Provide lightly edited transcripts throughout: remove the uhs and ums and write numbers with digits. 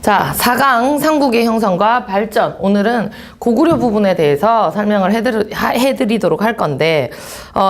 자, 4강 삼국의 형성과 발전. 오늘은 고구려 부분에 대해서 설명을 해드리도록 할 건데,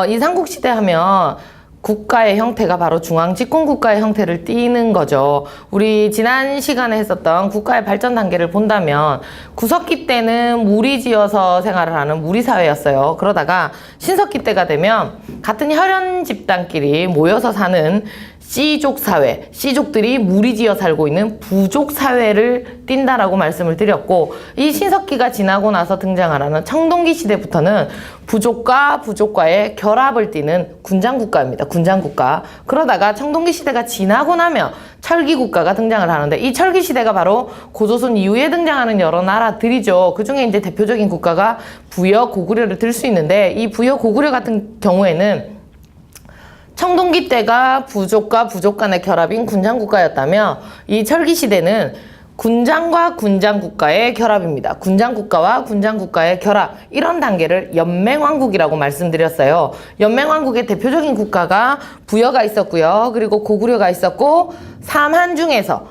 이 삼국시대 하면 국가의 형태가 바로 중앙집권국가의 형태를 띠는 거죠. 우리 지난 시간에 했었던 국가의 발전 단계를 본다면 구석기 때는 무리지어서 생활을 하는 무리사회였어요. 그러다가 신석기 때가 되면 같은 혈연 집단끼리 모여서 사는 씨족 사회, 씨족들이 무리지어 살고 있는 부족 사회를 띈다라고 말씀을 드렸고, 이 신석기가 지나고 나서 등장하는 청동기 시대부터는 부족과 부족과의 결합을 띠는 군장국가입니다. 군장국가. 그러다가 청동기 시대가 지나고 나면 철기국가가 등장을 하는데, 이 철기 시대가 바로 고조선 이후에 등장하는 여러 나라들이죠. 그 중에 이제 대표적인 국가가 부여, 고구려를 들 수 있는데, 이 부여, 고구려 같은 경우에는 청동기 때가 부족과 부족 간의 결합인 군장국가였다면, 이 철기시대는 군장과 군장국가의 결합입니다. 군장국가와 군장국가의 결합, 이런 단계를 연맹왕국이라고 말씀드렸어요. 연맹왕국의 대표적인 국가가 부여가 있었고요. 그리고 고구려가 있었고, 삼한 중에서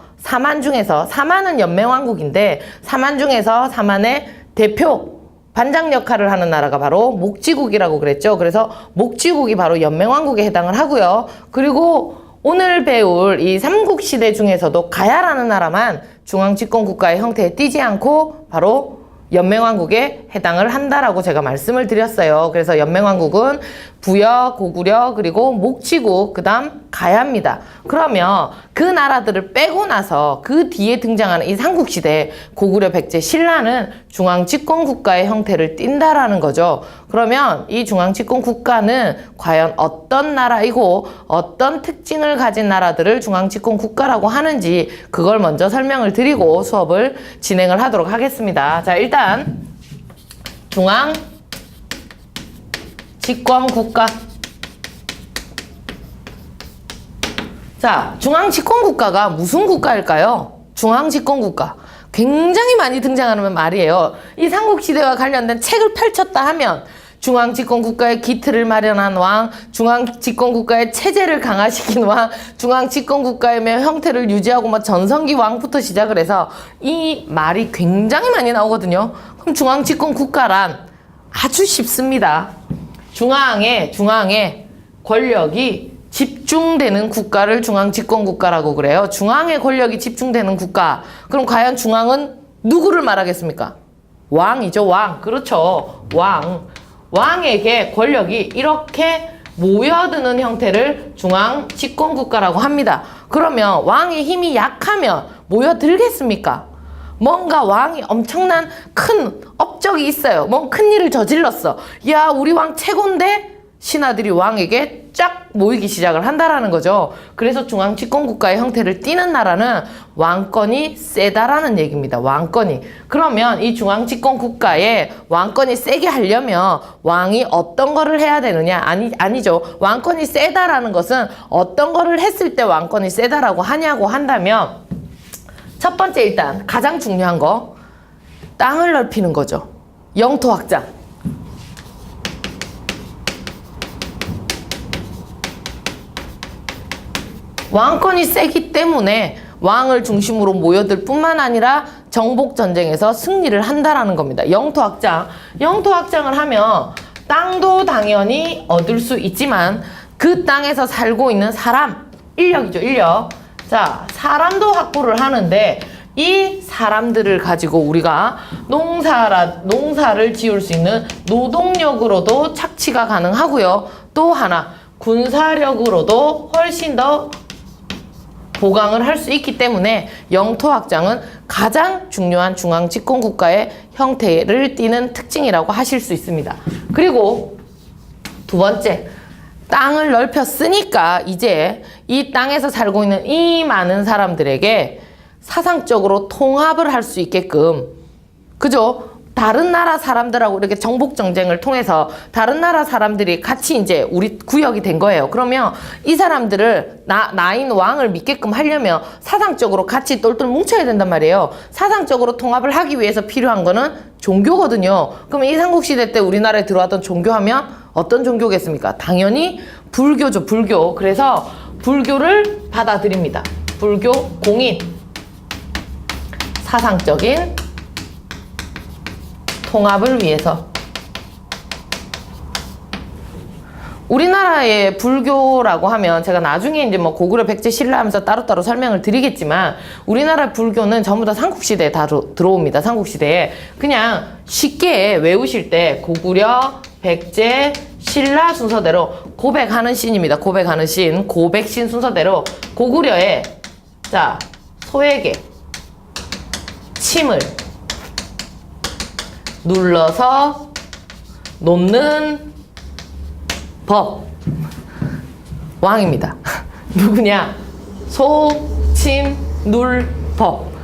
삼한은 연맹왕국인데, 삼한 중에서 삼한의 대표 반장 역할을 하는 나라가 바로 목지국이라고 그랬죠. 그래서 목지국이 바로 연맹왕국에 해당을 하고요. 그리고 오늘 배울 이 삼국시대 중에서도 가야라는 나라만 중앙집권국가의 형태에 띄지 않고 바로 연맹왕국에 해당을 한다라고 제가 말씀을 드렸어요. 그래서 연맹왕국은 부여, 고구려, 그리고 목지국, 그 다음 가야입니다. 그러면 그 나라들을 빼고 나서 그 뒤에 등장하는 이 삼국시대 고구려, 백제, 신라는 중앙집권국가의 형태를 띈다라는 거죠. 그러면 이 중앙집권국가는 과연 어떤 나라이고 어떤 특징을 가진 나라들을 중앙집권국가라고 하는지, 그걸 먼저 설명을 드리고 수업을 진행을 하도록 하겠습니다. 자, 일단 중앙집권국가. 자, 중앙집권국가가 무슨 국가일까요? 중앙집권국가. 굉장히 많이 등장하는 말이에요. 이 삼국시대와 관련된 책을 펼쳤다 하면 중앙집권국가의 기틀을 마련한 왕, 중앙집권국가의 체제를 강화시킨 왕, 중앙집권국가의 형태를 유지하고 뭐 전성기 왕부터 시작을 해서 이 말이 굉장히 많이 나오거든요. 그럼 중앙집권국가란 아주 쉽습니다. 중앙에 권력이 집중되는 국가를 중앙집권국가라고 그래요. 중앙에 권력이 집중되는 국가. 그럼 과연 중앙은 누구를 말하겠습니까? 왕이죠, 왕. 그렇죠. 왕에게 권력이 이렇게 모여드는 형태를 중앙집권국가라고 합니다. 그러면 왕의 힘이 약하면 모여들겠습니까? 뭔가 왕이 엄청난 큰 업적이 있어요. 뭔 큰일을 저질렀어. 야, 우리 왕 최고인데? 신하들이 왕에게 쫙 모이기 시작을 한다라는 거죠. 그래서 중앙집권국가의 형태를 띠는 나라는 왕권이 세다라는 얘기입니다. 왕권이. 그러면 이 중앙집권국가에 왕권이 세게 하려면 왕이 어떤 거를 해야 되느냐? 아니죠. 왕권이 세다라는 것은 어떤 거를 했을 때 왕권이 세다라고 하냐고 한다면, 첫 번째, 일단 가장 중요한 거, 땅을 넓히는 거죠. 영토 확장. 왕권이 세기 때문에 왕을 중심으로 모여들 뿐만 아니라 정복전쟁에서 승리를 한다라는 겁니다. 영토 확장. 영토 확장을 하면 땅도 당연히 얻을 수 있지만 그 땅에서 살고 있는 사람, 인력이죠, 인력. 자, 사람도 확보를 하는데, 이 사람들을 가지고 우리가 농사를 지을 수 있는 노동력으로도 착취가 가능하고요. 또 하나, 군사력으로도 훨씬 더 보강을 할 수 있기 때문에 영토 확장은 가장 중요한 중앙집권국가의 형태를 띠는 특징이라고 하실 수 있습니다. 그리고 두 번째, 땅을 넓혔으니까 이제 이 땅에서 살고 있는 이 많은 사람들에게 사상적으로 통합을 할 수 있게끔, 그죠? 다른 나라 사람들하고 이렇게 정복전쟁을 통해서 다른 나라 사람들이 같이 이제 우리 구역이 된 거예요. 그러면 이 사람들을 나인 왕을 믿게끔 하려면 사상적으로 같이 똘똘 뭉쳐야 된단 말이에요. 사상적으로 통합을 하기 위해서 필요한 거는 종교거든요. 그러면 이 삼국시대 때 우리나라에 들어왔던 종교하면 어떤 종교겠습니까? 당연히 불교죠, 불교. 그래서 불교를 받아들입니다. 불교 공인. 사상적인 통합을 위해서. 우리나라의 불교라고 하면 제가 나중에 이제 뭐 고구려 백제 신라 하면서 따로따로 설명을 드리겠지만 우리나라 불교는 전부 다 삼국시대에 다 들어옵니다. 삼국시대에. 그냥 쉽게 외우실 때 고구려, 백제, 신라 순서대로 고백하는 신입니다. 고백하는 신, 고백신 순서대로 고구려에 자 소에게 침을 눌러서 놓는 법 왕입니다. 누구냐? 소, 침, 눌, 법.